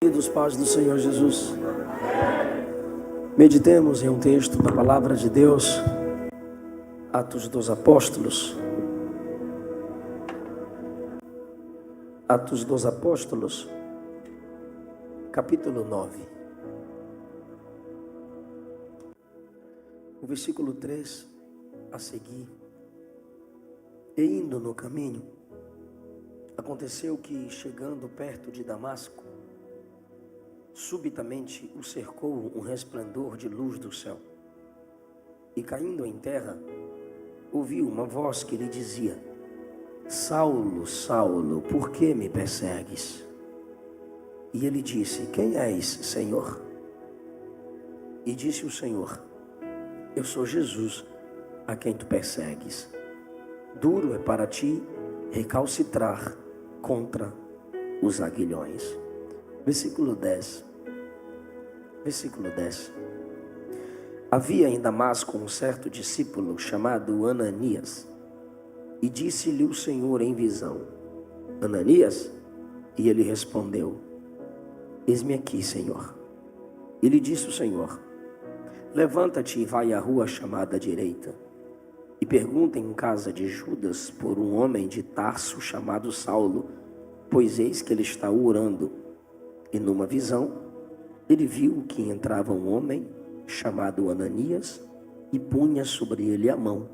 Queridos pais do Senhor Jesus, meditemos em um texto da palavra de Deus, Atos dos Apóstolos. Atos dos Apóstolos, capítulo 9. O versículo 3 a seguir. E indo no caminho, aconteceu que, chegando perto de Damasco, subitamente o cercou um resplendor de luz do céu. E caindo em terra, ouviu uma voz que lhe dizia: Saulo, Saulo, por que me persegues? E ele disse: Quem és, Senhor? E disse o Senhor: Eu sou Jesus, a quem tu persegues. Duro é para ti recalcitrar contra os aguilhões. Versículo 10. Havia em Damasco um certo discípulo chamado Ananias, e disse-lhe o Senhor em visão: Ananias? E ele respondeu: Eis-me aqui, Senhor. E lhe disse o Senhor: Levanta-te e vai à rua chamada direita, e pergunta em casa de Judas por um homem de Tarso chamado Saulo, pois eis que ele está orando. E numa visão ele viu que entrava um homem chamado Ananias e punha sobre ele a mão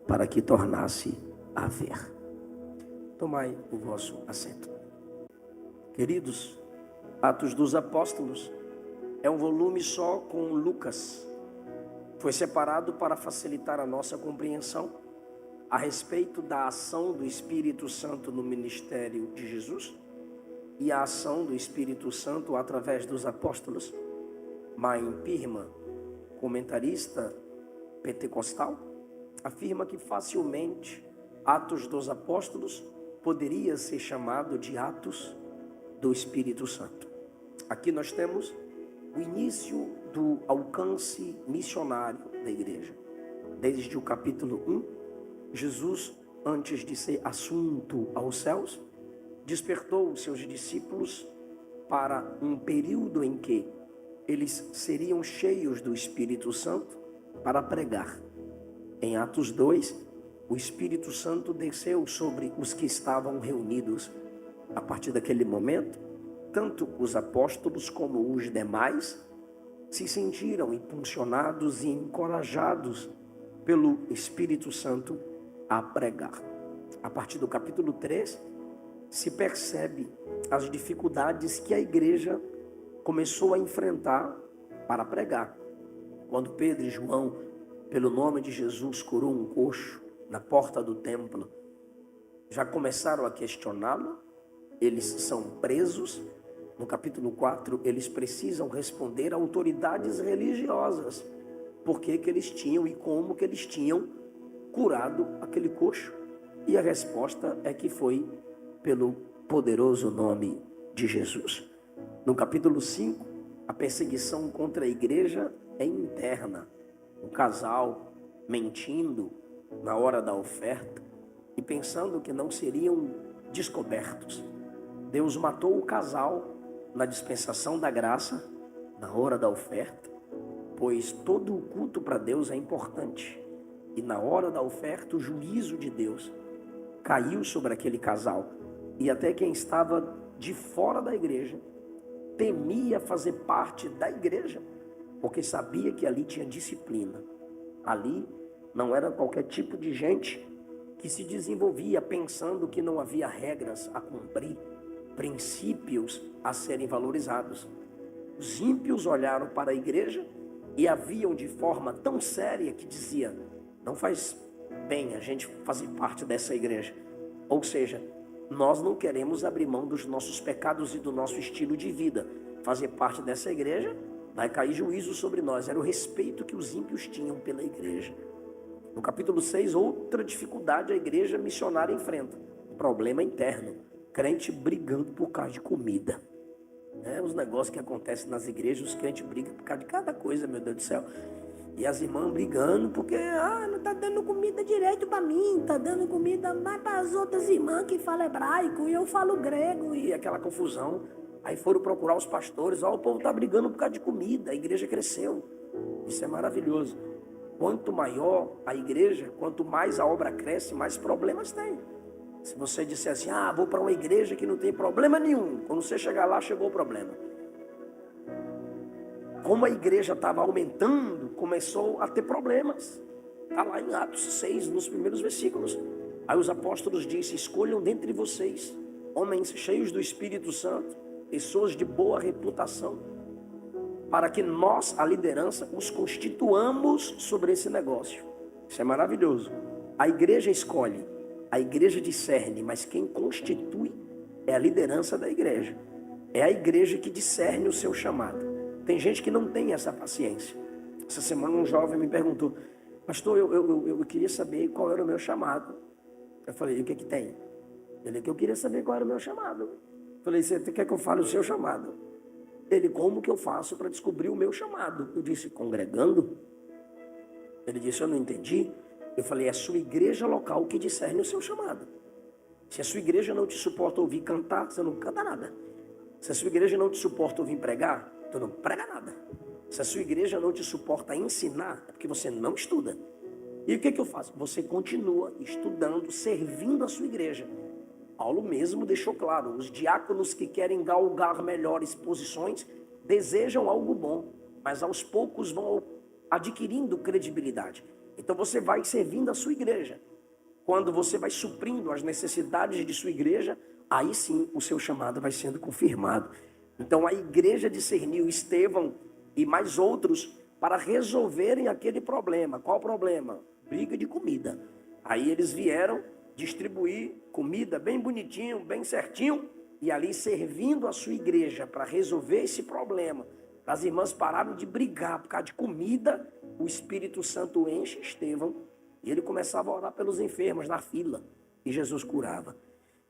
para que tornasse a ver. Tomai o vosso assento. Queridos, Atos dos Apóstolos é um volume só com Lucas. Foi separado para facilitar a nossa compreensão a respeito da ação do Espírito Santo no ministério de Jesus e a ação do Espírito Santo através dos apóstolos. Maim Pirma, comentarista pentecostal, afirma que facilmente Atos dos Apóstolos poderia ser chamado de Atos do Espírito Santo. Aqui nós temos o início do alcance missionário da igreja. Desde o capítulo 1, Jesus, antes de ser assunto aos céus, despertou os seus discípulos para um período em que eles seriam cheios do Espírito Santo para pregar. Em Atos 2, o Espírito Santo desceu sobre os que estavam reunidos. A partir daquele momento, tanto os apóstolos como os demais se sentiram impulsionados e encorajados pelo Espírito Santo a pregar. A partir do capítulo 3, se percebe as dificuldades que a igreja começou a enfrentar para pregar. Quando Pedro e João, pelo nome de Jesus, curou um coxo na porta do templo, já começaram a questioná-lo. Eles são presos. No capítulo 4, eles precisam responder a autoridades religiosas por que eles tinham e como que eles tinham curado aquele coxo. E a resposta é que foi pelo poderoso nome de Jesus. No capítulo 5, a perseguição contra a igreja é interna. Um casal mentindo na hora da oferta e pensando que não seriam descobertos. Deus matou o casal na dispensação da graça, na hora da oferta, pois todo o culto para Deus é importante. E na hora da oferta, o juízo de Deus caiu sobre aquele casal. E até quem estava de fora da igreja temia fazer parte da igreja, porque sabia que ali tinha disciplina. Ali não era qualquer tipo de gente que se desenvolvia pensando que não havia regras a cumprir, princípios a serem valorizados. Os ímpios olharam para a igreja e a viam de forma tão séria que dizia: não faz bem a gente fazer parte dessa igreja. Ou seja, nós não queremos abrir mão dos nossos pecados e do nosso estilo de vida. Fazer parte dessa igreja vai cair juízo sobre nós. Era o respeito que os ímpios tinham pela igreja. No capítulo 6, outra dificuldade a igreja missionária enfrenta: problema interno. Crente brigando por causa de comida. Os negócios que acontecem nas igrejas, os crentes brigam por causa de cada coisa, meu Deus do céu. E as irmãs brigando porque não tá dando comida direito para mim, tá dando comida mais para as outras irmãs que falam hebraico e eu falo grego, e aquela confusão. Aí foram procurar os pastores, o povo está brigando por causa de comida, a igreja cresceu. Isso é maravilhoso. Quanto maior a igreja, quanto mais a obra cresce, mais problemas tem. Se você disser assim, vou para uma igreja que não tem problema nenhum, quando você chegar lá, chegou o problema. Como a igreja estava aumentando, começou a ter problemas. Está lá em Atos 6, nos primeiros versículos. Aí os apóstolos dizem, escolham dentre vocês homens cheios do Espírito Santo, pessoas de boa reputação, para que nós, a liderança, os constituamos sobre esse negócio. Isso é maravilhoso. A igreja escolhe, a igreja discerne, mas quem constitui é a liderança da igreja. É a igreja que discerne o seu chamado. Tem gente que não tem essa paciência. Essa semana um jovem me perguntou, pastor, eu queria saber qual era o meu chamado. Eu falei, e o que tem? Ele, que eu queria saber qual era o meu chamado. Eu falei, você quer que eu fale o seu chamado? Ele, como que eu faço para descobrir o meu chamado? Eu disse, congregando. Ele disse, eu não entendi. Eu falei, é a sua igreja local que discerne o seu chamado. Se a sua igreja não te suporta ouvir cantar, você não canta nada. Se a sua igreja não te suporta ouvir pregar, tu não prega nada. Se a sua igreja não te suporta ensinar, é porque você não estuda. E o que eu faço? Você continua estudando, servindo a sua igreja. Paulo mesmo deixou claro, os diáconos que querem galgar melhores posições, desejam algo bom, mas aos poucos vão adquirindo credibilidade. Então você vai servindo a sua igreja. Quando você vai suprindo as necessidades de sua igreja, aí sim o seu chamado vai sendo confirmado. Então a igreja discerniu Estevão e mais outros para resolverem aquele problema. Qual o problema? Briga de comida. Aí eles vieram distribuir comida bem bonitinho, bem certinho, e ali servindo a sua igreja para resolver esse problema. As irmãs pararam de brigar por causa de comida, o Espírito Santo enche Estevão, e ele começava a orar pelos enfermos na fila, e Jesus curava.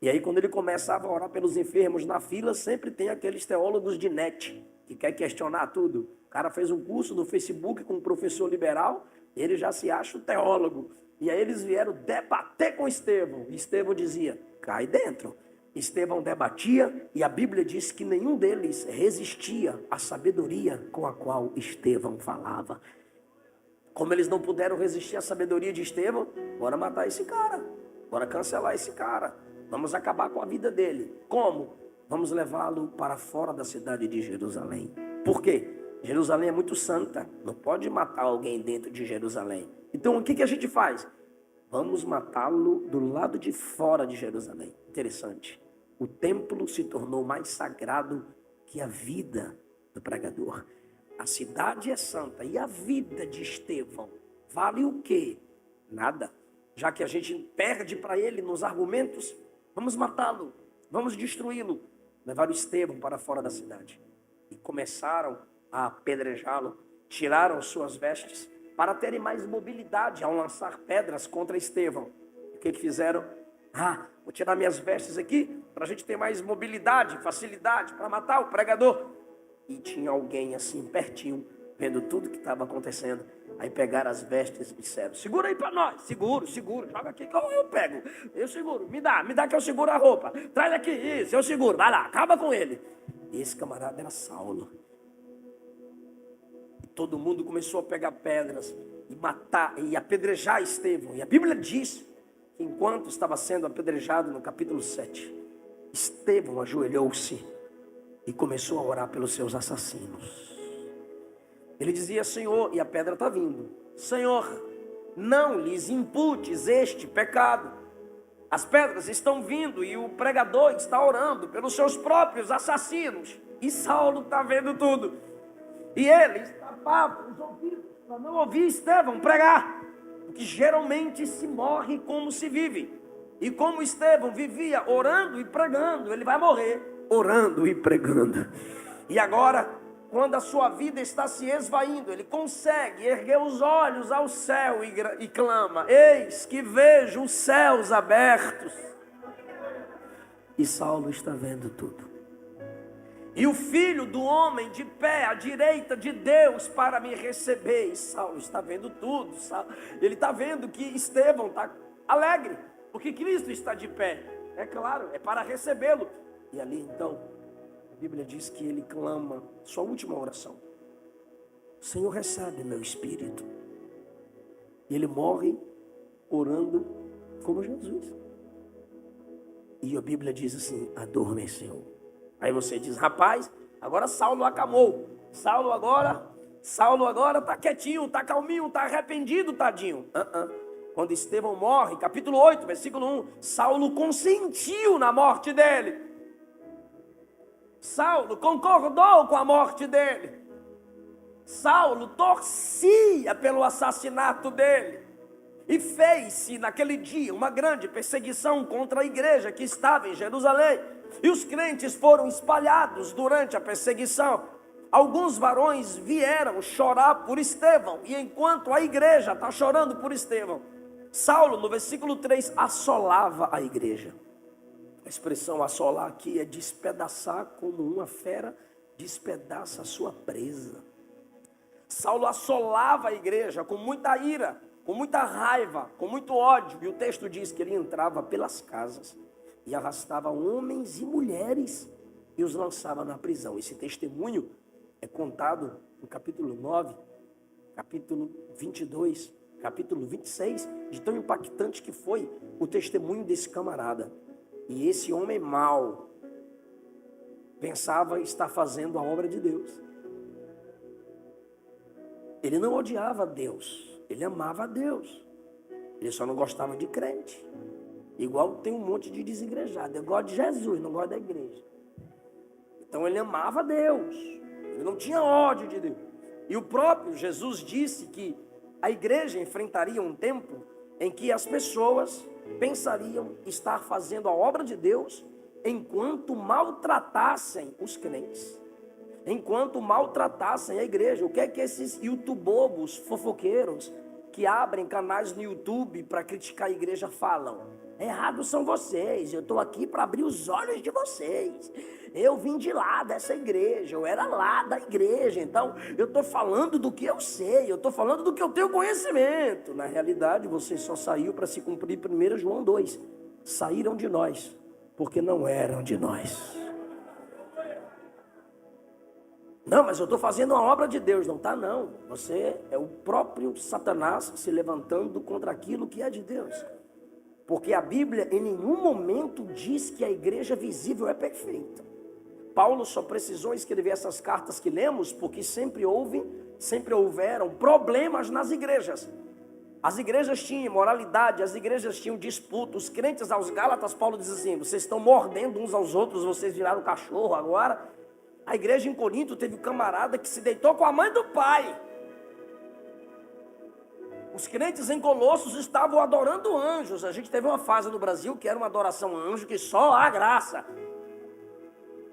E aí quando ele começava a orar pelos enfermos na fila, sempre tem aqueles teólogos de net, que quer questionar tudo. O cara fez um curso no Facebook com um professor liberal, ele já se acha um teólogo. E aí eles vieram debater com Estevão. E Estevão dizia, cai dentro. Estevão debatia e a Bíblia diz que nenhum deles resistia à sabedoria com a qual Estevão falava. Como eles não puderam resistir à sabedoria de Estevão, bora matar esse cara. Bora cancelar esse cara. Vamos acabar com a vida dele. Como? Vamos levá-lo para fora da cidade de Jerusalém. Por quê? Jerusalém é muito santa. Não pode matar alguém dentro de Jerusalém. Então o que a gente faz? Vamos matá-lo do lado de fora de Jerusalém. Interessante. O templo se tornou mais sagrado que a vida do pregador. A cidade é santa e a vida de Estevão vale o quê? Nada. Já que a gente perde para ele nos argumentos, vamos matá-lo, vamos destruí-lo. Levaram Estevão para fora da cidade e começaram a apedrejá-lo, tiraram suas vestes para terem mais mobilidade ao lançar pedras contra Estevão. O que fizeram? Vou tirar minhas vestes aqui para a gente ter mais mobilidade, facilidade para matar o pregador. E tinha alguém assim pertinho, vendo tudo que estava acontecendo. Aí pegaram as vestes e disseram, segura aí para nós, seguro, joga aqui que eu pego, eu seguro, me dá que eu seguro a roupa, traz aqui, isso, eu seguro, vai lá, acaba com ele. E esse camarada era Saulo. E todo mundo começou a pegar pedras e matar, e apedrejar Estevão. E a Bíblia diz que enquanto estava sendo apedrejado no capítulo 7, Estevão ajoelhou-se e começou a orar pelos seus assassinos. Ele dizia, Senhor, e a pedra está vindo, Senhor, não lhes imputes este pecado. As pedras estão vindo e o pregador está orando pelos seus próprios assassinos. E Saulo está vendo tudo. E ele tapava os ouvidos para não ouvir Estevão pregar. Porque geralmente se morre como se vive. E como Estevão vivia orando e pregando, ele vai morrer orando e pregando. E agora, quando a sua vida está se esvaindo, ele consegue erguer os olhos ao céu e clama, eis que vejo os céus abertos. E Saulo está vendo tudo. E o Filho do homem de pé à direita de Deus para me receber. E Saulo está vendo tudo. Ele está vendo que Estevão está alegre, porque Cristo está de pé. É claro, é para recebê-lo. E ali então, A Bíblia diz que ele clama, sua última oração: Senhor, recebe meu espírito. E ele morre orando como Jesus. E a Bíblia diz assim: adormeceu. Aí você diz: rapaz, agora Saulo acamou. Saulo agora está quietinho, está calminho, está arrependido, tadinho. Quando Estevão morre, capítulo 8, versículo 1, Saulo consentiu na morte dele. Saulo concordou com a morte dele. Saulo torcia pelo assassinato dele. E fez-se naquele dia uma grande perseguição contra a igreja que estava em Jerusalém. E os crentes foram espalhados durante a perseguição. Alguns varões vieram chorar por Estevão. E enquanto a igreja está chorando por Estevão, Saulo, no versículo 3, assolava a igreja. A expressão assolar aqui é despedaçar, como uma fera despedaça a sua presa. Saulo assolava a igreja com muita ira, com muita raiva, com muito ódio. E o texto diz que ele entrava pelas casas e arrastava homens e mulheres e os lançava na prisão. Esse testemunho é contado no capítulo 9, capítulo 22, capítulo 26, de tão impactante que foi o testemunho desse camarada. E esse homem mau pensava estar fazendo a obra de Deus. Ele não odiava Deus, ele amava a Deus. Ele só não gostava de crente. Igual tem um monte de desigrejado. Eu gosto de Jesus, não gosto da igreja. Então ele amava Deus. Ele não tinha ódio de Deus. E o próprio Jesus disse que a igreja enfrentaria um tempo em que as pessoas pensariam estar fazendo a obra de Deus enquanto maltratassem os crentes. Enquanto maltratassem a igreja. O que é que esses youtubobos fofoqueiros que abrem canais no YouTube para criticar a igreja falam? Errados são vocês, eu estou aqui para abrir os olhos de vocês. Eu vim de lá dessa igreja, eu era lá da igreja, então eu estou falando do que eu sei, eu estou falando do que eu tenho conhecimento. Na realidade, você só saiu para se cumprir 1 João 2. Saíram de nós, porque não eram de nós. Não, mas eu estou fazendo uma obra de Deus. Não está não. Você é o próprio Satanás se levantando contra aquilo que é de Deus. Porque a Bíblia em nenhum momento diz que a igreja visível é perfeita. Paulo só precisou escrever essas cartas que lemos porque sempre houveram problemas nas igrejas. As igrejas tinham imoralidade, as igrejas tinham disputa. Os crentes aos Gálatas, Paulo diz assim: vocês estão mordendo uns aos outros, vocês viraram cachorro agora. A igreja em Corinto teve um camarada que se deitou com a mãe do pai. Os crentes em Colossos estavam adorando anjos. A gente teve uma fase no Brasil que era uma adoração a anjo que só há graça.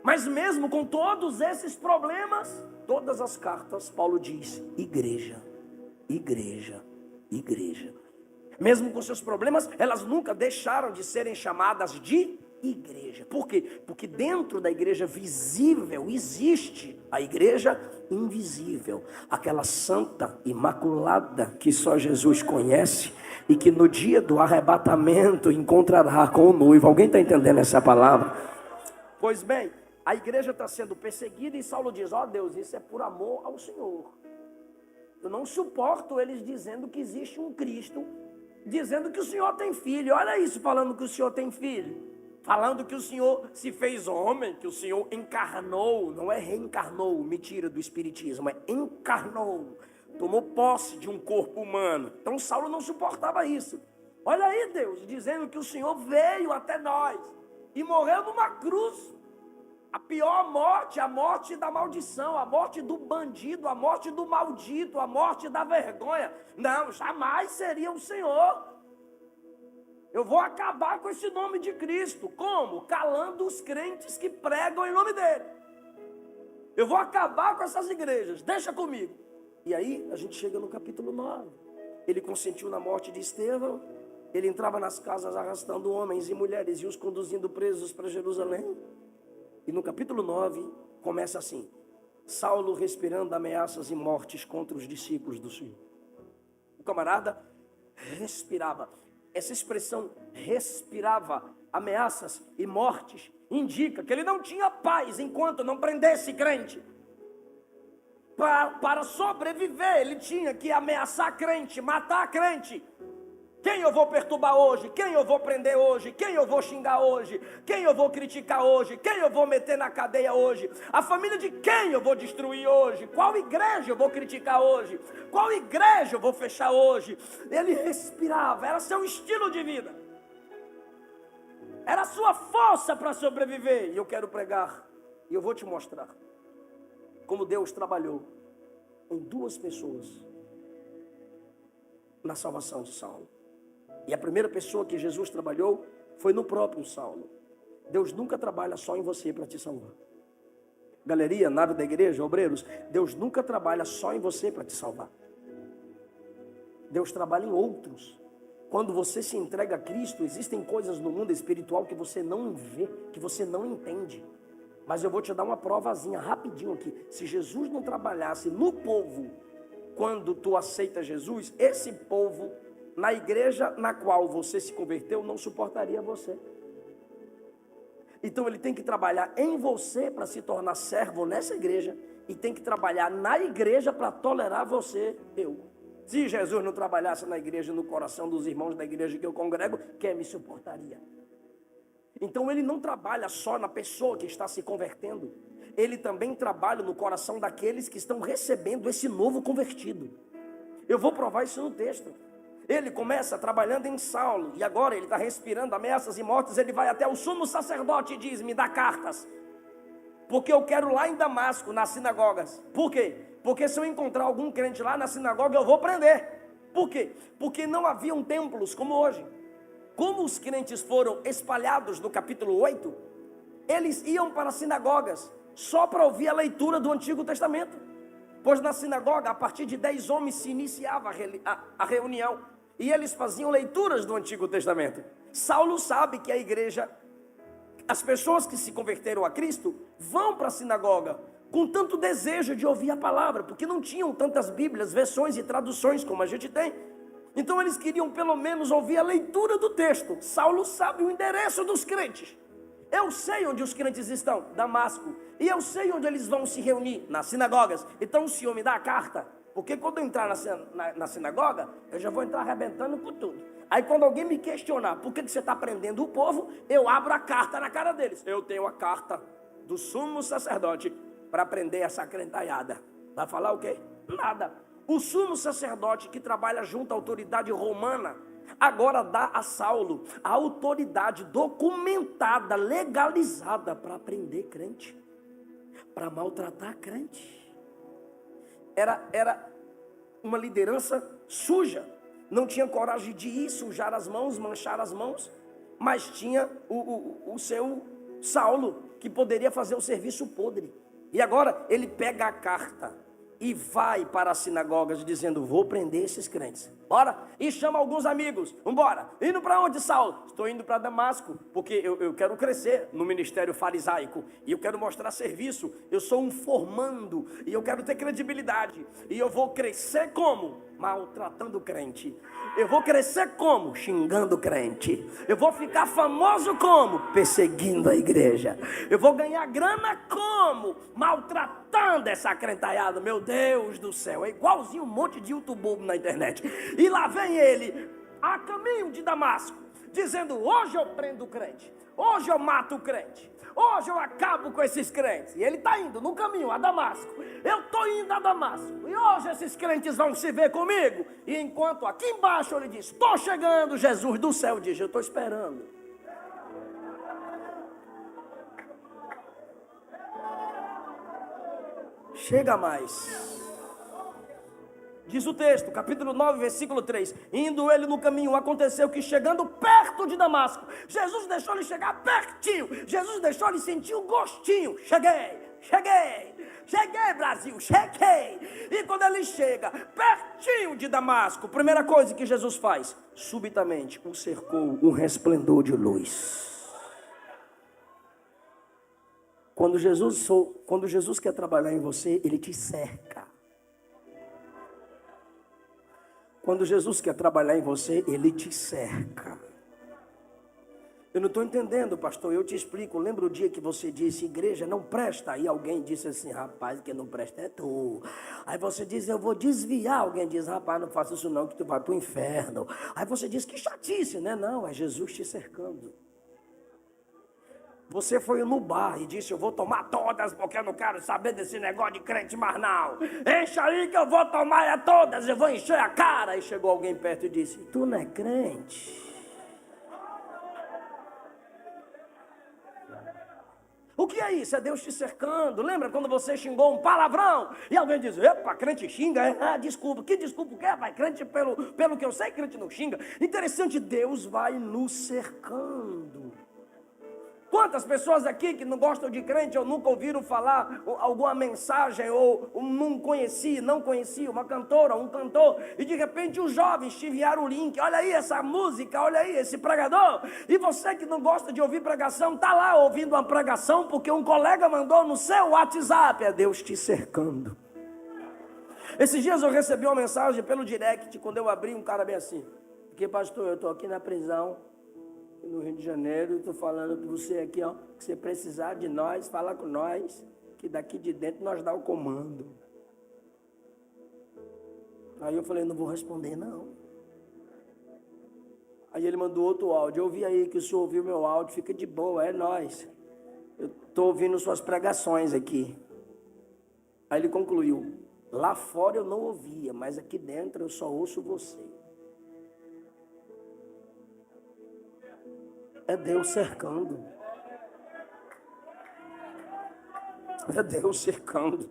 Mas mesmo com todos esses problemas, todas as cartas, Paulo diz: igreja, igreja, igreja. Mesmo com seus problemas, elas nunca deixaram de serem chamadas de igreja. Por quê? Porque dentro da igreja visível existe a igreja invisível, aquela santa, imaculada que só Jesus conhece e que no dia do arrebatamento encontrará com o noivo. Alguém está entendendo essa palavra? Pois bem, a igreja está sendo perseguida e Saulo diz: ó Deus, isso é por amor ao Senhor. Eu não suporto eles dizendo que existe um Cristo, dizendo que o Senhor tem filho. Olha isso, falando que o Senhor tem filho. Falando que o Senhor se fez homem, que o Senhor encarnou, não é reencarnou, mentira do espiritismo, é encarnou, tomou posse de um corpo humano. Então Saulo não suportava isso. Olha aí Deus, dizendo que o Senhor veio até nós e morreu numa cruz. A pior morte, a morte da maldição, a morte do bandido, a morte do maldito, a morte da vergonha. Não, jamais seria o Senhor. Eu vou acabar com esse nome de Cristo. Como? Calando os crentes que pregam em nome dele. Eu vou acabar com essas igrejas. Deixa comigo. E aí a gente chega no capítulo 9. Ele consentiu na morte de Estevão. Ele entrava nas casas arrastando homens e mulheres e os conduzindo presos para Jerusalém. E no capítulo 9 começa assim: Saulo respirando ameaças e mortes contra os discípulos do Senhor. O camarada respirava. Essa expressão respirava ameaças e mortes indica que ele não tinha paz enquanto não prendesse crente. Para sobreviver, ele tinha que ameaçar crente, matar crente. Quem eu vou perturbar hoje? Quem eu vou prender hoje? Quem eu vou xingar hoje? Quem eu vou criticar hoje? Quem eu vou meter na cadeia hoje? A família de quem eu vou destruir hoje? Qual igreja eu vou criticar hoje? Qual igreja eu vou fechar hoje? Ele respirava, era seu estilo de vida. Era a sua força para sobreviver. E eu quero pregar, e eu vou te mostrar como Deus trabalhou em duas pessoas na salvação de Saulo. E a primeira pessoa que Jesus trabalhou foi no próprio Saulo. Deus nunca trabalha só em você para te salvar. Galeria, nave da igreja, obreiros, Deus nunca trabalha só em você para te salvar. Deus trabalha em outros. Quando você se entrega a Cristo, existem coisas no mundo espiritual que você não vê, que você não entende. Mas eu vou te dar uma provazinha rapidinho aqui. Se Jesus não trabalhasse no povo, quando tu aceita Jesus, esse povo, na igreja na qual você se converteu, não suportaria você. Então ele tem que trabalhar em você para se tornar servo nessa igreja, e tem que trabalhar na igreja para tolerar você, eu. Se Jesus não trabalhasse na igreja, no coração dos irmãos da igreja que eu congrego, quem me suportaria? Então ele não trabalha só na pessoa que está se convertendo, ele também trabalha no coração daqueles que estão recebendo esse novo convertido. Eu vou provar isso no texto. Ele começa trabalhando em Saulo, e agora ele está respirando ameaças e mortes. Ele vai até o sumo sacerdote e diz: me dá cartas, porque eu quero lá em Damasco, nas sinagogas. Por quê? Porque se eu encontrar algum crente lá na sinagoga, eu vou prender. Por quê? Porque não haviam templos como hoje. Como os crentes foram espalhados no capítulo 8, eles iam para as sinagogas só para ouvir a leitura do Antigo Testamento. Pois na sinagoga, a partir de 10 homens se iniciava a reunião, e eles faziam leituras do Antigo Testamento. Saulo sabe que a igreja, as pessoas que se converteram a Cristo, vão para a sinagoga com tanto desejo de ouvir a palavra, porque não tinham tantas Bíblias, versões e traduções como a gente tem. Então eles queriam pelo menos ouvir a leitura do texto. Saulo sabe o endereço dos crentes. Eu sei onde os crentes estão, Damasco. E eu sei onde eles vão se reunir, nas sinagogas. Então o Senhor me dá a carta. Porque quando eu entrar na sinagoga, eu já vou entrar arrebentando com tudo. Aí quando alguém me questionar por que você está prendendo o povo, eu abro a carta na cara deles. Eu tenho a carta do sumo sacerdote para prender essa crentaiada. Vai falar o quê? Nada. O sumo sacerdote, que trabalha junto à autoridade romana, agora dá a Saulo a autoridade documentada, legalizada para prender crente, para maltratar crente. Era uma liderança suja, não tinha coragem de ir sujar as mãos, manchar as mãos, mas tinha o seu Saulo, que poderia fazer o serviço podre. E agora ele pega a carta e vai para as sinagogas dizendo: vou prender esses crentes, bora, e chama alguns amigos, vambora. Indo para onde, Saulo? Estou indo para Damasco, porque eu quero crescer no ministério farisaico, e eu quero mostrar serviço, eu sou um formando, e eu quero ter credibilidade, e eu vou crescer como? Maltratando crente. Eu vou crescer como? Xingando crente. Eu vou ficar famoso como? Perseguindo a igreja. Eu vou ganhar grana como? Maltratando essa crentaiada. Meu Deus do céu, é igualzinho um monte de youtuber na internet. E lá vem ele, a caminho de Damasco, dizendo: hoje eu prendo o crente, hoje eu mato o crente, hoje eu acabo com esses crentes. E ele está indo no caminho a Damasco. Eu estou indo a Damasco, e hoje esses crentes vão se ver comigo. E enquanto aqui embaixo ele diz: estou chegando, Jesus do céu diz: eu estou esperando. Chega mais. Diz o texto, capítulo 9, versículo 3. Indo ele no caminho, aconteceu que chegando perto de Damasco, Jesus deixou ele chegar pertinho. Jesus deixou ele sentir o gostinho. Cheguei, Brasil, cheguei. E quando ele chega pertinho de Damasco, primeira coisa que Jesus faz: subitamente o cercou um resplendor de luz. Quando Jesus quer trabalhar em você, ele te cerca. Quando Jesus quer trabalhar em você, ele te cerca. Eu não estou entendendo, pastor, eu te explico. Lembra o dia que você disse, igreja não presta? Aí alguém disse assim, rapaz, quem não presta é tu. Aí você diz, eu vou desviar. Alguém diz, rapaz, não faça isso não, que tu vai para o inferno. Aí você diz, que chatice, né? Não, é Jesus te cercando. Você foi no bar e disse, eu vou tomar todas, porque eu não quero saber desse negócio de crente mais não. Enche aí que eu vou tomar todas, eu vou encher a cara. Aí chegou alguém perto e disse, tu não é crente? O que é isso? É Deus te cercando. Lembra quando você xingou um palavrão? E alguém diz, epa, crente xinga? Ah, desculpa. Que desculpa o quê? Vai, crente pelo que eu sei, crente não xinga. Interessante, Deus vai nos cercando. Quantas pessoas aqui que não gostam de crente ou nunca ouviram falar alguma mensagem ou não conhecia uma cantora, um cantor, e de repente os jovens te enviaram o link, olha aí essa música, olha aí esse pregador, e você que não gosta de ouvir pregação, está lá ouvindo uma pregação porque um colega mandou no seu WhatsApp, é Deus te cercando. Esses dias eu recebi uma mensagem pelo direct, quando eu abri, um cara bem assim, porque pastor, eu estou aqui na prisão, no Rio de Janeiro, estou falando para você aqui, ó, que você precisar de nós, fala com nós, que daqui de dentro nós dá o comando. Aí eu falei, não vou responder não. Aí ele mandou outro áudio, eu ouvi aí que o senhor ouviu meu áudio, fica de boa, é nós. Eu estou ouvindo suas pregações aqui. Aí ele concluiu, lá fora eu não ouvia, mas aqui dentro eu só ouço você. É Deus cercando. É Deus cercando.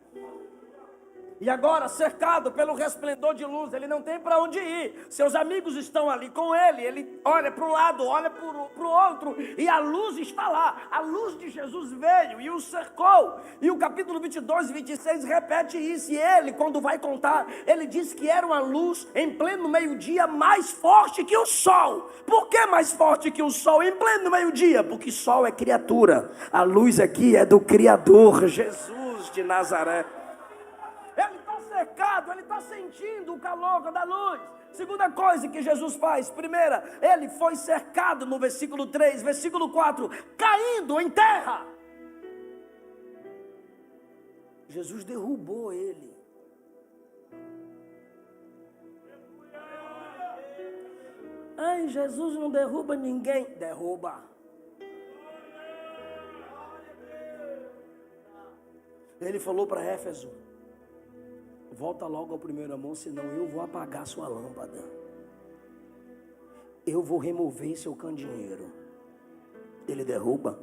E agora, cercado pelo resplendor de luz, ele não tem para onde ir. Seus amigos estão ali com ele. Ele olha para um lado, olha para o outro. E a luz está lá. A luz de Jesus veio e o cercou. E o capítulo 22 e 26 repete isso. E ele, quando vai contar, ele diz que era uma luz em pleno meio-dia mais forte que o sol. Por que mais forte que o sol em pleno meio-dia? Porque sol é criatura. A luz aqui é do Criador, Jesus de Nazaré. Ele está cercado, ele está sentindo o calor da luz. Segunda coisa que Jesus faz, primeira, ele foi cercado no versículo 3, versículo 4, caindo em terra. Jesus derrubou ele. Ai, Jesus não derruba ninguém. Derruba. Ele falou para Éfeso, volta logo ao primeiro amor, senão eu vou apagar sua lâmpada. Eu vou remover seu candeeiro. Ele derruba.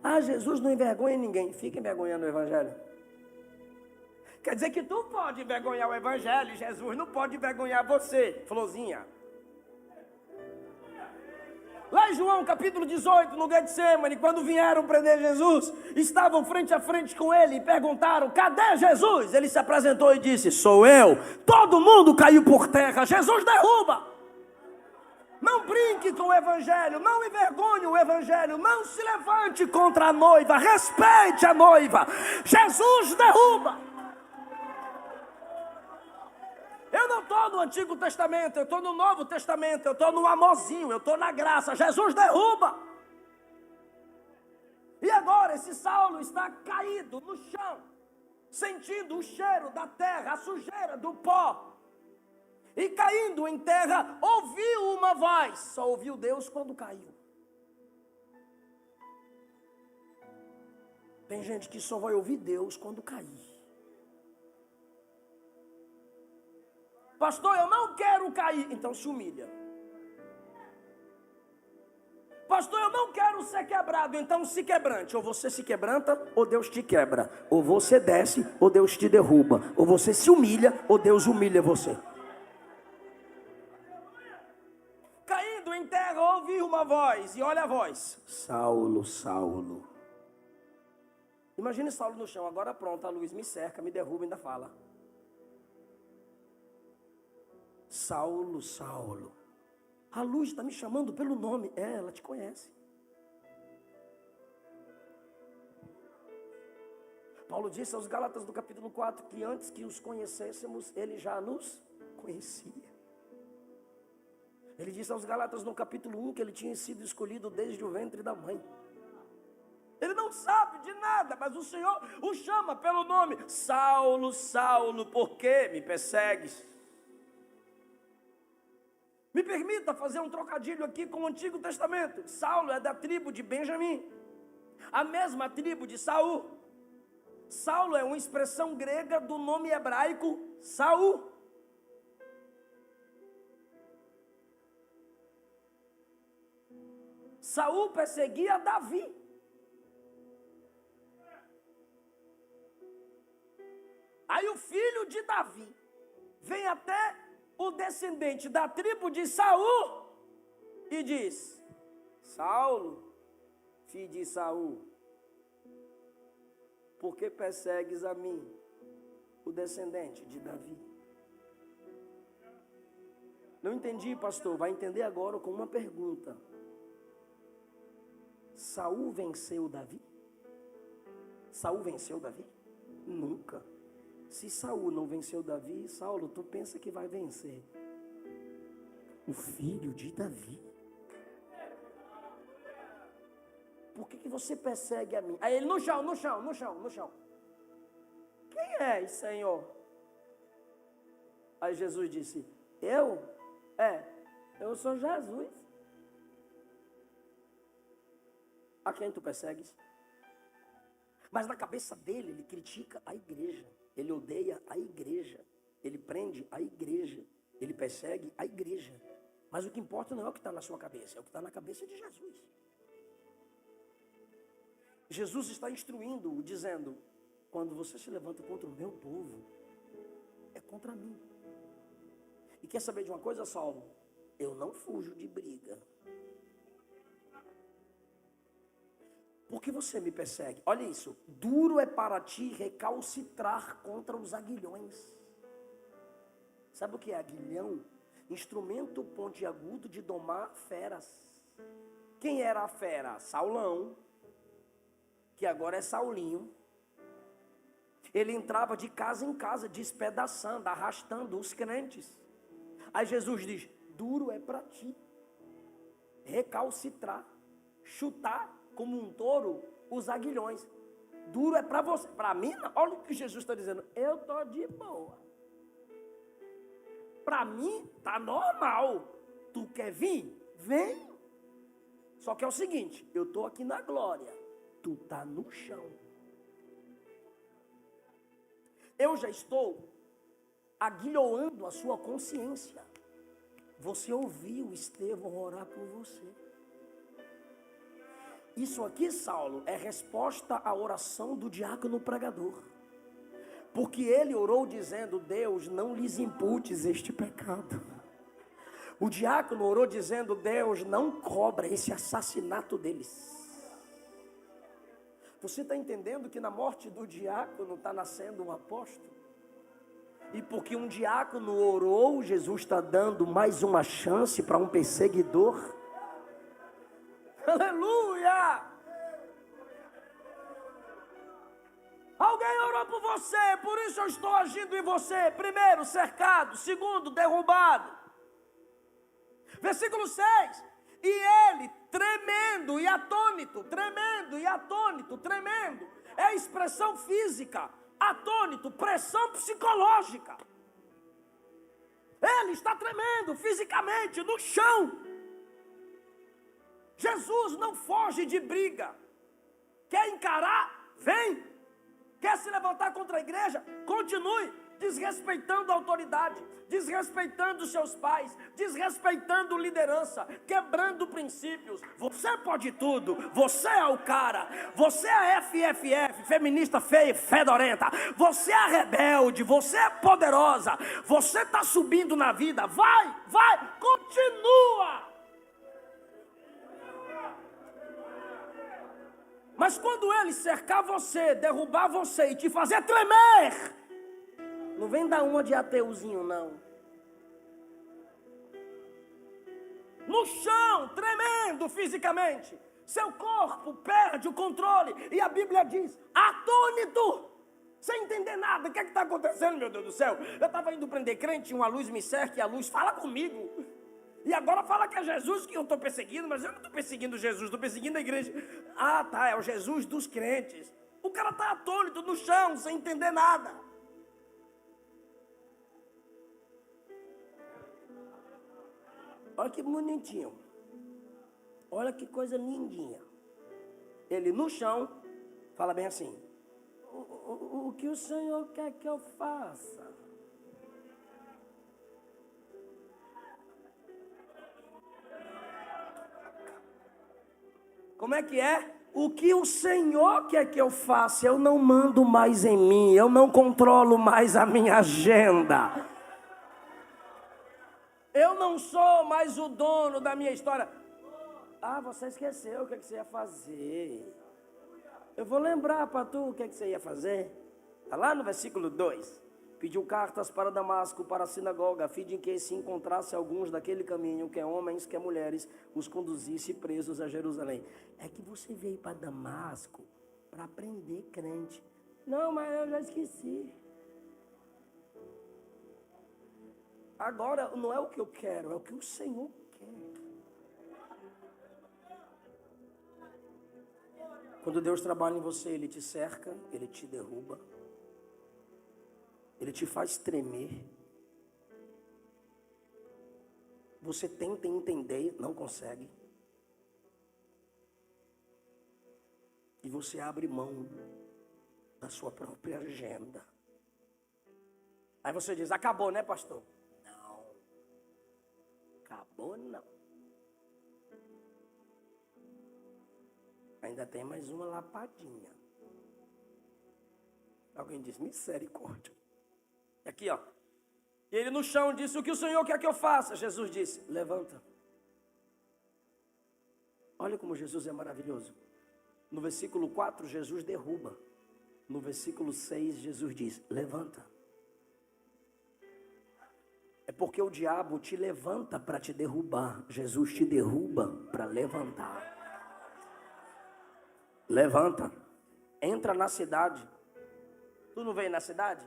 Ah, Jesus não envergonha ninguém. Fica envergonhando o evangelho. Quer dizer que tu pode envergonhar o evangelho, Jesus não pode envergonhar você, florzinha. Lá em João capítulo 18, no Getsemane, quando vieram prender Jesus, estavam frente a frente com ele e perguntaram, cadê Jesus? Ele se apresentou e disse, sou eu. Todo mundo caiu por terra, Jesus derruba. Não brinque com o evangelho, não envergonhe o evangelho, não se levante contra a noiva, respeite a noiva. Jesus derruba. Eu não estou no Antigo Testamento, eu estou no Novo Testamento, eu estou no amorzinho, eu estou na graça. Jesus derruba. E agora esse Saulo está caído no chão, sentindo o cheiro da terra, a sujeira do pó. E caindo em terra, ouviu uma voz. Só ouviu Deus quando caiu. Tem gente que só vai ouvir Deus quando cair. Pastor, eu não quero cair. Então se humilha. Pastor, eu não quero ser quebrado. Então se quebrante. Ou você se quebranta, ou Deus te quebra. Ou você desce, ou Deus te derruba. Ou você se humilha, ou Deus humilha você. Caindo em terra, ouviu uma voz. E olha a voz. Saulo, Saulo. Imagine Saulo no chão. Agora pronto, a luz me cerca, me derruba e ainda fala. Saulo, Saulo, a luz está me chamando pelo nome. Ela te conhece. Paulo disse aos Gálatas do capítulo 4 que antes que os conhecêssemos, ele já nos conhecia. Ele disse aos Gálatas no capítulo 1 que ele tinha sido escolhido desde o ventre da mãe. Ele não sabe de nada, mas o Senhor o chama pelo nome: Saulo, Saulo, por que me persegues? Me permita fazer um trocadilho aqui com o Antigo Testamento. Saulo é da tribo de Benjamim, a mesma tribo de Saul. Saulo é uma expressão grega do nome hebraico Saul. Saul perseguia Davi. Aí o filho de Davi vem até o descendente da tribo de Saul e diz: Saulo, filho de Saul, por que persegues a mim, o descendente de Davi? Não entendi, pastor. Vai entender agora com uma pergunta. Saul venceu Davi? Saul venceu Davi? Nunca. Se Saul não venceu Davi, Saulo, tu pensa que vai vencer o filho de Davi? Por que você persegue a mim? Aí ele, no chão. Quem és, Senhor? Aí Jesus disse: eu sou Jesus. A quem tu persegues? Mas na cabeça dele, ele critica a igreja. Ele odeia a igreja. Ele prende a igreja. Ele persegue a igreja. Mas o que importa não é o que está na sua cabeça, é o que está na cabeça de Jesus. Jesus está instruindo-o, dizendo: quando você se levanta contra o meu povo, é contra mim. E quer saber de uma coisa, Saulo? Eu não fujo de briga. Por que você me persegue? Olha isso. Duro é para ti recalcitrar contra os aguilhões. Sabe o que é aguilhão? Instrumento pontiagudo de domar feras. Quem era a fera? Saulão, que agora é Saulinho. Ele entrava de casa em casa, despedaçando, arrastando os crentes. Aí Jesus diz: duro é para ti recalcitrar, chutar como um touro os aguilhões. Duro é para você. Para mim, olha o que Jesus está dizendo: eu estou de boa. Para mim, está normal. Tu quer vir? Vem. Só que é o seguinte: eu estou aqui na glória, tu está no chão. Eu já estou aguilhoando a sua consciência. Você ouviu Estevão orar por você. Isso aqui, Saulo, é resposta à oração do diácono pregador. Porque ele orou dizendo: Deus, não lhes imputes este pecado. O diácono orou dizendo: Deus, não cobra esse assassinato deles. Você está entendendo que na morte do diácono está nascendo um apóstolo? E porque um diácono orou, Jesus está dando mais uma chance para um perseguidor. Aleluia! Alguém orou por você, por isso eu estou agindo em você. Primeiro, cercado. Segundo, derrubado. Versículo 6. E ele, tremendo e atônito, é a expressão física. Atônito, pressão psicológica. Ele está tremendo fisicamente no chão. Jesus não foge de briga. Quer encarar? Vem. Quer se levantar contra a igreja? Continue desrespeitando a autoridade, desrespeitando seus pais, desrespeitando liderança, quebrando princípios. Você pode tudo, você é o cara, você é a FFF, feminista feia e fedorenta, você é a rebelde, você é poderosa, você está subindo na vida, vai, continua. Mas quando ele cercar você, derrubar você e te fazer tremer, não vem dar uma de ateuzinho, não. No chão, tremendo fisicamente. Seu corpo perde o controle. E a Bíblia diz, atônito, sem entender nada. O que está acontecendo, meu Deus do céu? Eu estava indo prender crente, uma luz me cerca e a luz fala comigo. E agora fala que é Jesus que eu estou perseguindo, mas eu não estou perseguindo Jesus, estou perseguindo a igreja. Ah, tá, é o Jesus dos crentes. O cara está atônito no chão, sem entender nada. Olha que bonitinho. Olha que coisa lindinha. Ele no chão, fala bem assim: o que o Senhor quer que eu faça? Como é que é? O que o Senhor quer que eu faça? Eu não mando mais em mim, eu não controlo mais a minha agenda. Eu não sou mais o dono da minha história. Ah, você esqueceu o que você ia fazer. Eu vou lembrar para tu o que você ia fazer. Está lá no versículo 2. Pediu cartas para Damasco, para a sinagoga, a fim de que se encontrasse alguns daquele caminho, quer homens, quer mulheres, os conduzisse presos a Jerusalém. É que você veio para Damasco para prender crente. Não, mas eu já esqueci. Agora não é o que eu quero, é o que o Senhor quer. Quando Deus trabalha em você, Ele te cerca, Ele te derruba, Ele te faz tremer. Você tenta entender, não consegue. E você abre mão da sua própria agenda. Aí você diz: acabou, né, pastor? Não. Acabou, não. Ainda tem mais uma lapadinha. Alguém diz: misericórdia. Aqui, ó. E ele no chão disse: o que o Senhor quer que eu faça? Jesus disse: levanta. Olha como Jesus é maravilhoso. No versículo 4, Jesus derruba. No versículo 6, Jesus diz: levanta. É porque o diabo te levanta para te derrubar. Jesus te derruba para levantar. Levanta. Entra na cidade. Tu não veio na cidade?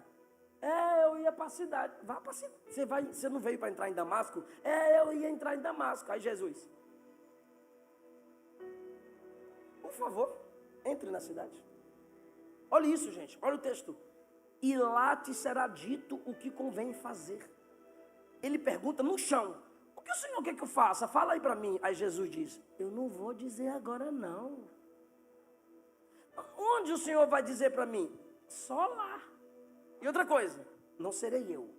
Eu ia para a cidade. Vá para a cidade. Você não veio para entrar em Damasco? Eu ia entrar em Damasco. Aí Jesus: por favor, entre na cidade. Olha isso, gente. Olha o texto. E lá te será dito o que convém fazer. Ele pergunta no chão: o que o Senhor quer que eu faça? Fala aí para mim. Aí Jesus diz: eu não vou dizer agora não. Onde o Senhor vai dizer para mim? Só lá. E outra coisa: não serei eu.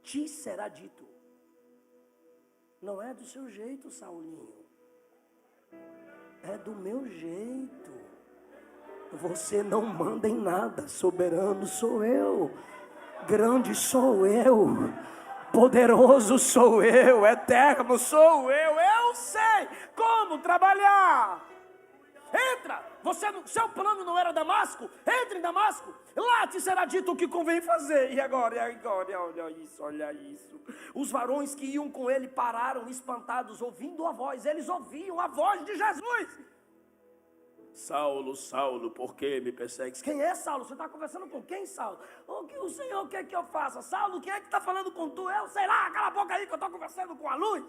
Te será dito. Não é do seu jeito, Saulinho. É do meu jeito. Você não manda em nada. Soberano sou eu. Grande sou eu. Poderoso sou eu. Eterno sou eu. Eu sei como trabalhar. Entra. Seu plano não era Damasco? Entre em Damasco. Lá te será dito o que convém fazer. E agora, olha isso, olha isso. Os varões que iam com ele pararam espantados, ouvindo a voz. Eles ouviam a voz de Jesus. Saulo, Saulo, por que me persegues? Quem é Saulo? Você está conversando com quem, Saulo? O que o Senhor quer que eu faça? Saulo, quem é que está falando com tu? Eu sei lá, cala a boca aí que eu estou conversando com a luz.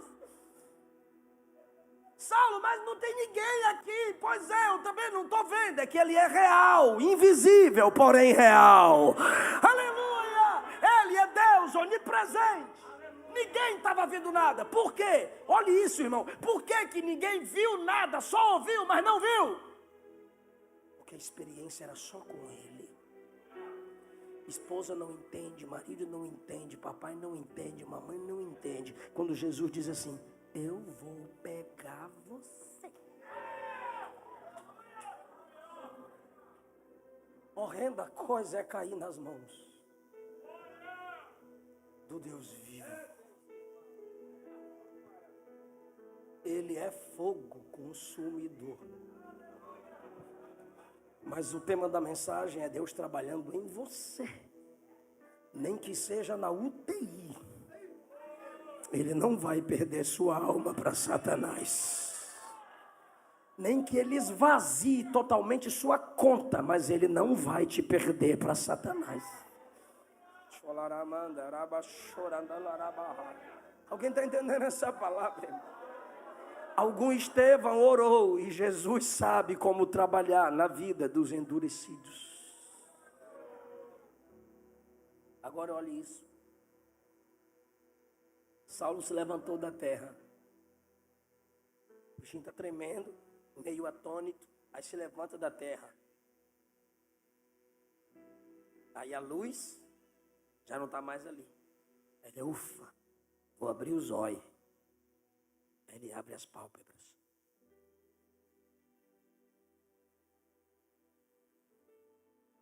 Saulo, mas não tem ninguém aqui. Pois é, eu também não estou vendo. É que ele é real, invisível, porém real. Aleluia! Ele é Deus onipresente. Ninguém estava vendo nada. Por quê? Olha isso, irmão. Por que ninguém viu nada? Só ouviu, mas não viu? Porque a experiência era só com ele. Esposa não entende, marido não entende, papai não entende, mamãe não entende. Quando Jesus diz assim: eu vou pegar você. Horrenda coisa é cair nas mãos do Deus vivo. Ele é fogo consumidor. Mas o tema da mensagem é Deus trabalhando em você. Nem que seja na UTI. Ele não vai perder sua alma para Satanás. Nem que ele esvazie totalmente sua conta, mas ele não vai te perder para Satanás. Alguém está entendendo essa palavra, irmão? Algum Estevão orou e Jesus sabe como trabalhar na vida dos endurecidos. Agora olhe isso. Saulo se levantou da terra. O bichinho está tremendo, meio atônito. Aí se levanta da terra. Aí a luz já não está mais ali. Ele, ufa, vou abrir os olhos. Ele abre as pálpebras.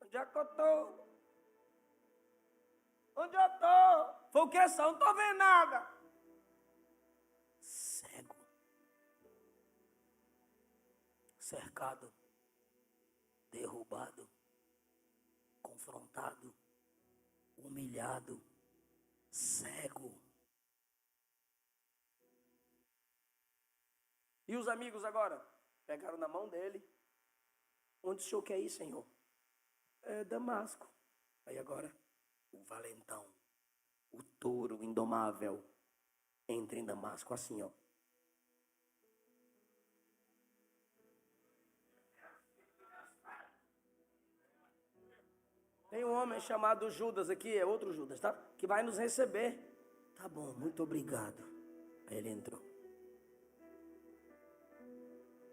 Onde é que eu estou? Onde eu estou? Foi o que são? Não estou vendo nada. Cego. Cercado. Derrubado. Confrontado. Humilhado. Cego. E os amigos agora? Pegaram na mão dele. Onde o senhor quer ir, Senhor? É Damasco. Aí agora, o valentão, o touro indomável, entra em Damasco assim, ó. Tem um homem chamado Judas aqui, é outro Judas, tá? Que vai nos receber. Tá bom, muito obrigado. Aí ele entrou.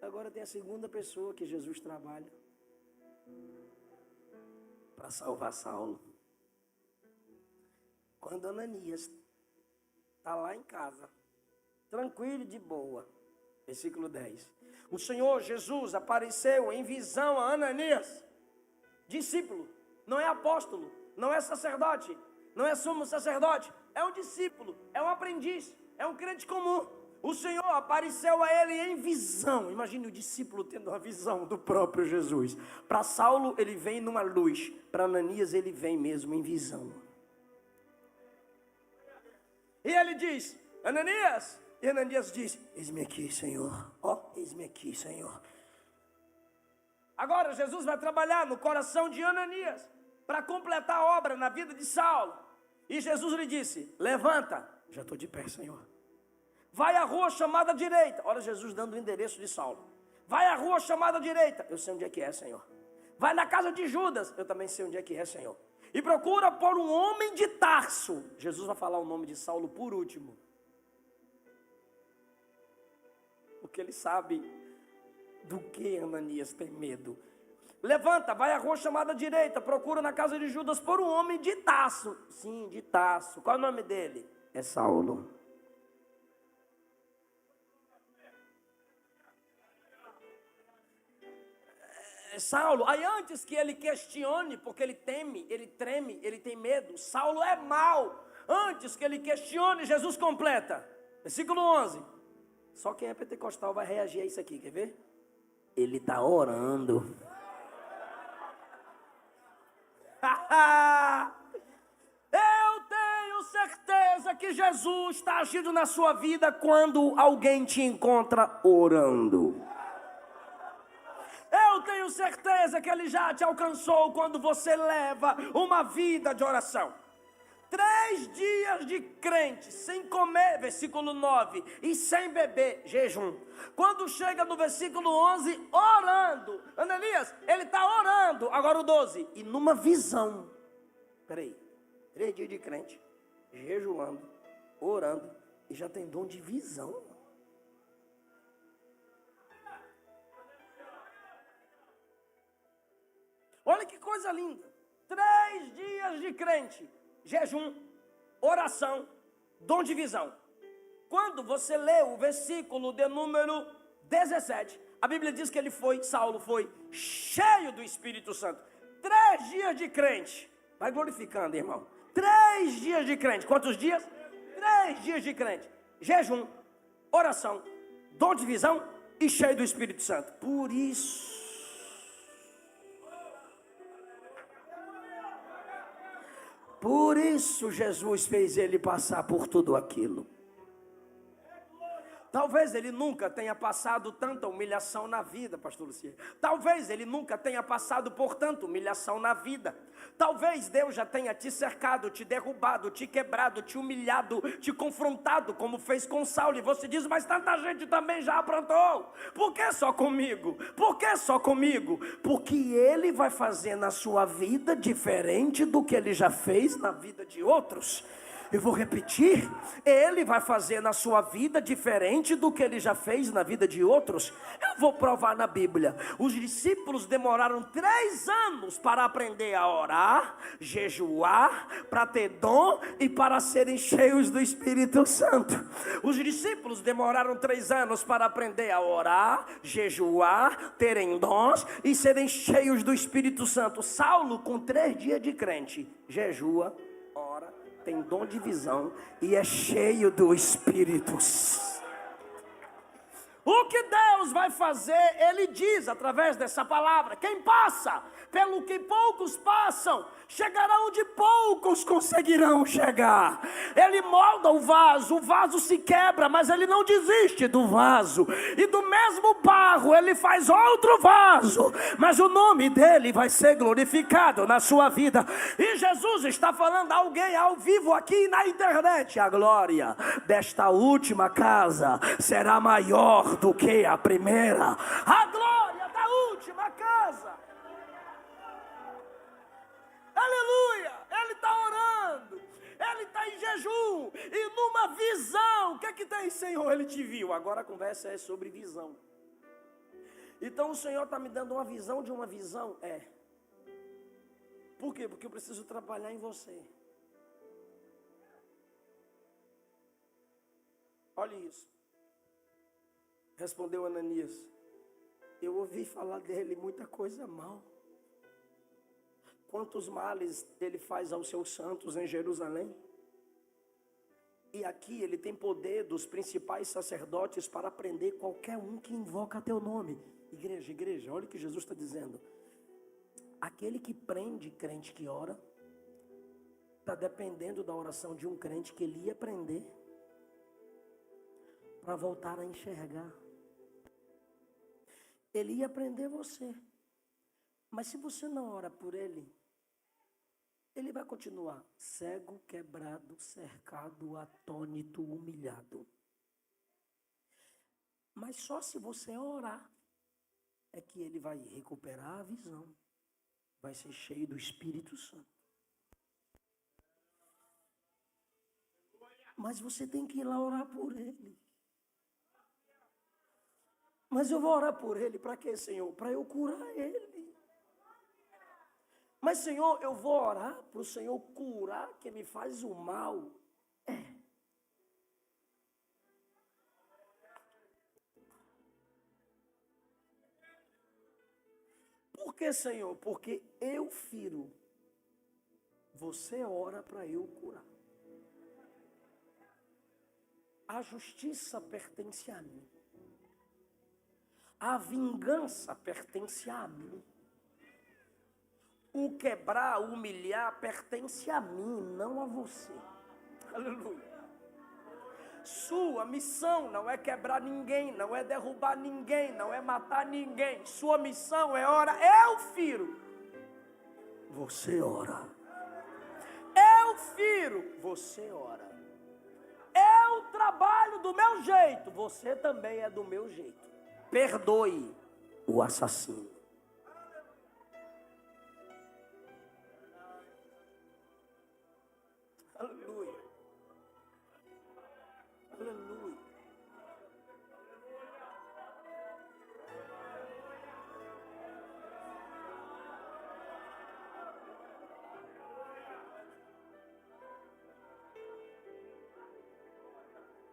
Agora tem a segunda pessoa que Jesus trabalha para salvar Saulo. Quando Ananias está lá em casa, tranquilo e de boa, versículo 10. O Senhor Jesus apareceu em visão a Ananias, discípulo, não é apóstolo, não é sacerdote, não é sumo sacerdote, é um discípulo, é um aprendiz, é um crente comum. O Senhor apareceu a ele em visão. Imagine o discípulo tendo uma visão do próprio Jesus. Para Saulo ele vem numa luz, para Ananias ele vem mesmo em visão. E ele diz, Ananias, e Ananias diz, eis-me aqui, Senhor, eis-me aqui, Senhor. Agora Jesus vai trabalhar no coração de Ananias, para completar a obra na vida de Saulo. E Jesus lhe disse, levanta, já estou de pé, Senhor. Vai à rua chamada direita. Olha Jesus dando o endereço de Saulo. Vai à rua chamada direita. Eu sei onde é que é, Senhor. Vai na casa de Judas. Eu também sei onde é que é, Senhor. E procura por um homem de Tarso. Jesus vai falar o nome de Saulo por último. Porque ele sabe do que Ananias tem medo. Levanta, vai à rua chamada direita. Procura na casa de Judas por um homem de Tarso. Sim, de Tarso. Qual é o nome dele? É Saulo. Saulo, aí antes que ele questione, porque ele teme, ele treme, ele tem medo, Saulo é mau. Antes que ele questione, Jesus completa. Versículo 11. Só quem é pentecostal vai reagir a isso aqui, quer ver? Ele está orando. Eu tenho certeza que Jesus está agindo na sua vida quando alguém te encontra orando. Eu tenho certeza que Ele já te alcançou quando você leva uma vida de oração. 3 dias de crente, sem comer, versículo 9, e sem beber, jejum. Quando chega no versículo 11, orando. Ananias, ele está orando. Agora o 12, e numa visão. Peraí, 3 dias de crente, jejuando, orando, e já tem dom de visão. Olha que coisa linda. 3 dias de crente, jejum, oração, dom de visão. Quando você lê o versículo de número 17, a Bíblia diz que Saulo foi cheio do Espírito Santo. 3 dias de crente. Vai glorificando, irmão. 3 dias de crente. Quantos dias? 3 dias de crente. Jejum, oração, dom de visão e cheio do Espírito Santo. Por isso Jesus fez ele passar por tudo aquilo. Talvez ele nunca tenha passado tanta humilhação na vida, pastor Luciano. Talvez ele nunca tenha passado por tanta humilhação na vida. Talvez Deus já tenha te cercado, te derrubado, te quebrado, te humilhado, te confrontado, como fez com Saulo. E você diz, mas tanta gente também já aprontou. Por que só comigo? Por que só comigo? Porque ele vai fazer na sua vida diferente do que ele já fez na vida de outros. Eu vou repetir, ele vai fazer na sua vida diferente do que ele já fez na vida de outros. Eu vou provar na Bíblia. Os discípulos demoraram 3 anos para aprender a orar, jejuar, para ter dom e para serem cheios do Espírito Santo. Os discípulos demoraram 3 anos para aprender a orar, jejuar, terem dons e serem cheios do Espírito Santo. Saulo, com 3 dias de crente, jejua, ora, tem dom de visão e é cheio do Espírito. O que Deus vai fazer, Ele diz através dessa palavra: quem passa pelo que poucos passam, chegará onde poucos conseguirão chegar. Ele molda o vaso se quebra, mas Ele não desiste do vaso. E do mesmo barro Ele faz outro vaso, mas o nome dEle vai ser glorificado na sua vida. E Jesus está falando a alguém ao vivo aqui na internet: a glória desta última casa será maior do que a primeira. A glória da última casa. Aleluia, ele está orando, ele está em jejum, e numa visão. O que é que tem, Senhor? Ele te viu. Agora a conversa é sobre visão. Então o Senhor está me dando uma visão de uma visão. Por quê? Porque eu preciso trabalhar em você. Olha isso. Respondeu Ananias: eu ouvi falar dele muita coisa mal. Quantos males ele faz aos seus santos em Jerusalém. E aqui ele tem poder dos principais sacerdotes para prender qualquer um que invoca teu nome. Igreja, olha o que Jesus está dizendo. Aquele que prende crente que ora, está dependendo da oração de um crente que ele ia prender, para voltar a enxergar. Ele ia prender você. Mas se você não ora por ele, ele vai continuar cego, quebrado, cercado, atônito, humilhado. Mas só se você orar é que ele vai recuperar a visão, vai ser cheio do Espírito Santo. Mas você tem que ir lá orar por ele. Mas eu vou orar por ele para quê, Senhor? Para eu curar ele. Mas, Senhor, eu vou orar para o Senhor curar quem me faz o mal. Por que, Senhor? Porque eu firo. Você ora para eu curar. A justiça pertence a mim. A vingança pertence a mim. O quebrar, o humilhar pertence a mim, não a você. Aleluia. Sua missão não é quebrar ninguém, não é derrubar ninguém, não é matar ninguém. Sua missão é orar. Eu firo, você ora. Eu firo, você ora. Eu trabalho do meu jeito, você também é do meu jeito. Perdoe o assassino. Aleluia. Aleluia.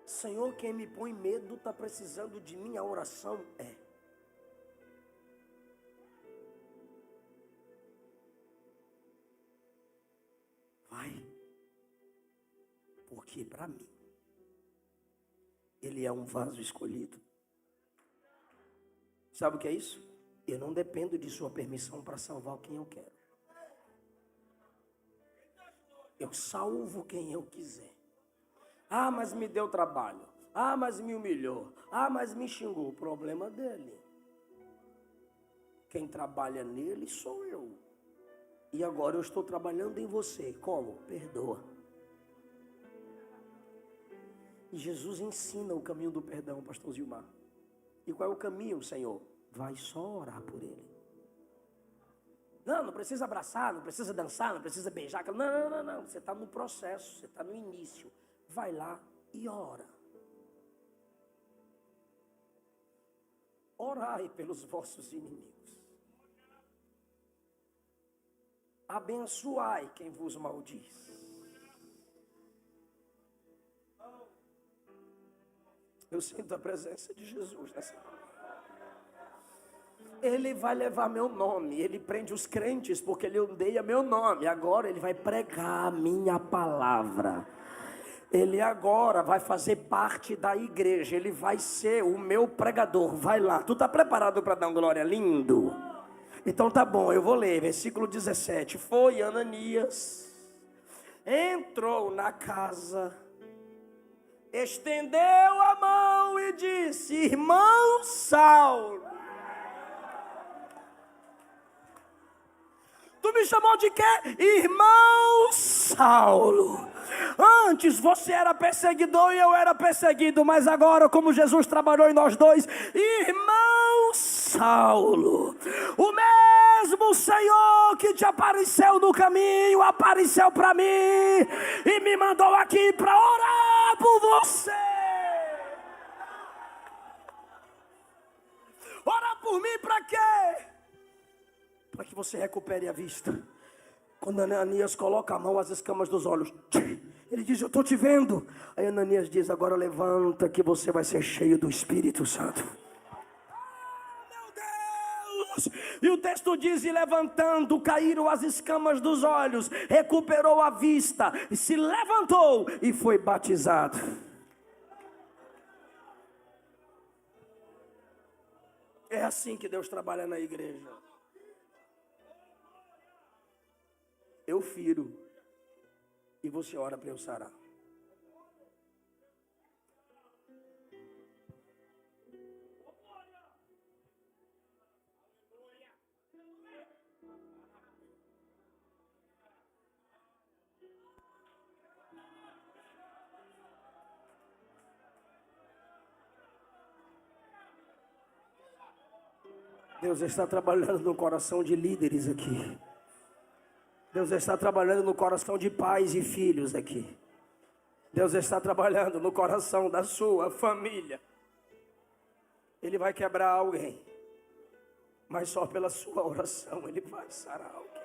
Senhor, quem me põe medo está precisando de mim. A oração é: vai, porque para mim ele é um vaso escolhido. Sabe o que é isso? Eu não dependo de sua permissão para salvar quem eu quero. Eu salvo quem eu quiser. Ah, mas me deu trabalho. Ah, mas me humilhou. Ah, mas me xingou. O problema dele. Quem trabalha nele sou eu. E agora eu estou trabalhando em você. Como? Perdoa. E Jesus ensina o caminho do perdão, pastor Zilmar. E qual é o caminho, Senhor? Vai só orar por ele. Não precisa abraçar, não precisa dançar, não precisa beijar. Não. Você está no processo, você está no início. Vai lá e ora. Orai pelos vossos inimigos. Abençoai quem vos maldiz. Eu sinto a presença de Jesus nessa hora. Ele vai levar meu nome. Ele prende os crentes porque ele odeia meu nome. Agora ele vai pregar a minha palavra. Ele agora vai fazer parte da igreja. Ele vai ser o meu pregador. Vai lá. Tu está preparado para dar um glória lindo? Então tá bom, eu vou ler. Versículo 17. Foi Ananias, entrou na casa, estendeu a mão e disse: irmão Saulo. Tu me chamou de quê? Irmão Saulo. Antes você era perseguidor e eu era perseguido, mas agora, como Jesus trabalhou em nós dois, irmão Saulo, o mesmo Senhor que te apareceu no caminho, apareceu para mim e me mandou aqui para orar por você. Orar por mim para quê? Para que você recupere a vista. Quando Ananias coloca a mão às escamas dos olhos, ele diz: eu estou te vendo. Aí Ananias diz: agora levanta que você vai ser cheio do Espírito Santo. Meu Deus! E o texto diz: e levantando caíram as escamas dos olhos, recuperou a vista, se levantou e foi batizado. É assim que Deus trabalha na igreja. Eu firo e você ora para eu sarar. Deus está trabalhando no coração de líderes aqui. Deus está trabalhando no coração de pais e filhos aqui. Deus está trabalhando no coração da sua família. Ele vai quebrar alguém, mas só pela sua oração Ele vai sarar alguém.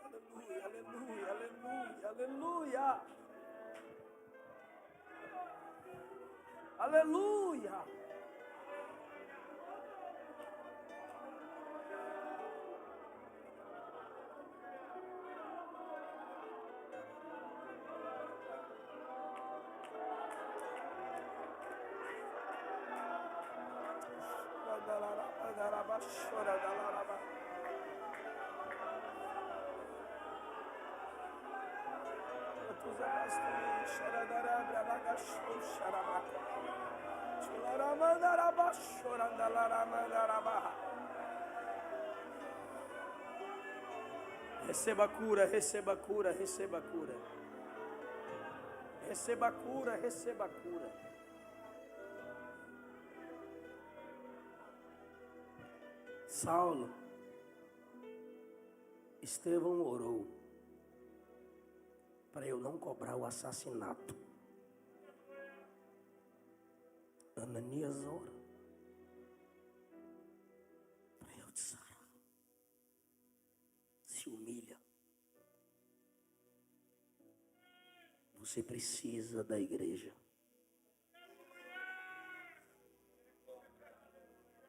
Aleluia, aleluia, aleluia, aleluia. Aleluia. Receba cura, receba cura, receba cura. Receba cura, receba cura. Saulo, Estevão orou para eu não cobrar o assassinato. Ananias ora para eu te sarar. Se humilha. Você precisa da igreja.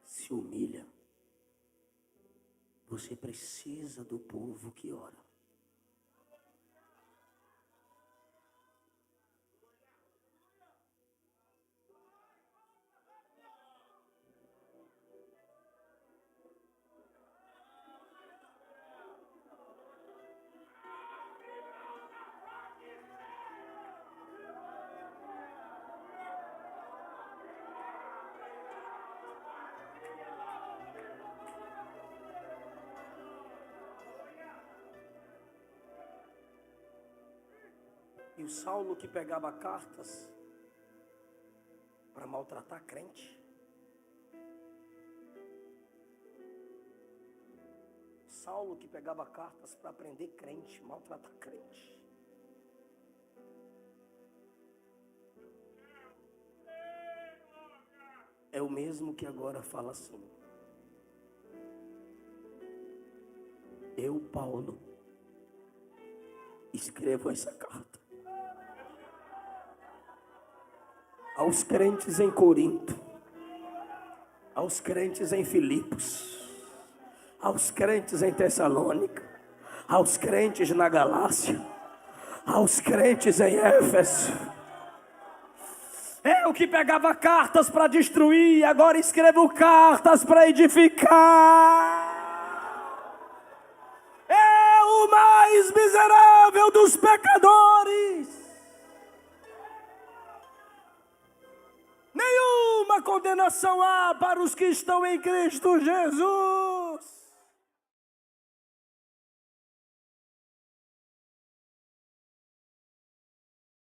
Se humilha. Você precisa do povo que ora. E o Saulo que pegava cartas para maltratar crente. Saulo que pegava cartas para prender crente, maltratar crente. É o mesmo que agora fala assim: eu, Paulo, escrevo essa carta aos crentes em Corinto, aos crentes em Filipos, aos crentes em Tessalônica, aos crentes na Galácia, aos crentes em Éfeso. Eu que pegava cartas para destruir, agora escrevo cartas para edificar. O mais miserável dos pecadores. Nenhuma condenação há para os que estão em Cristo Jesus.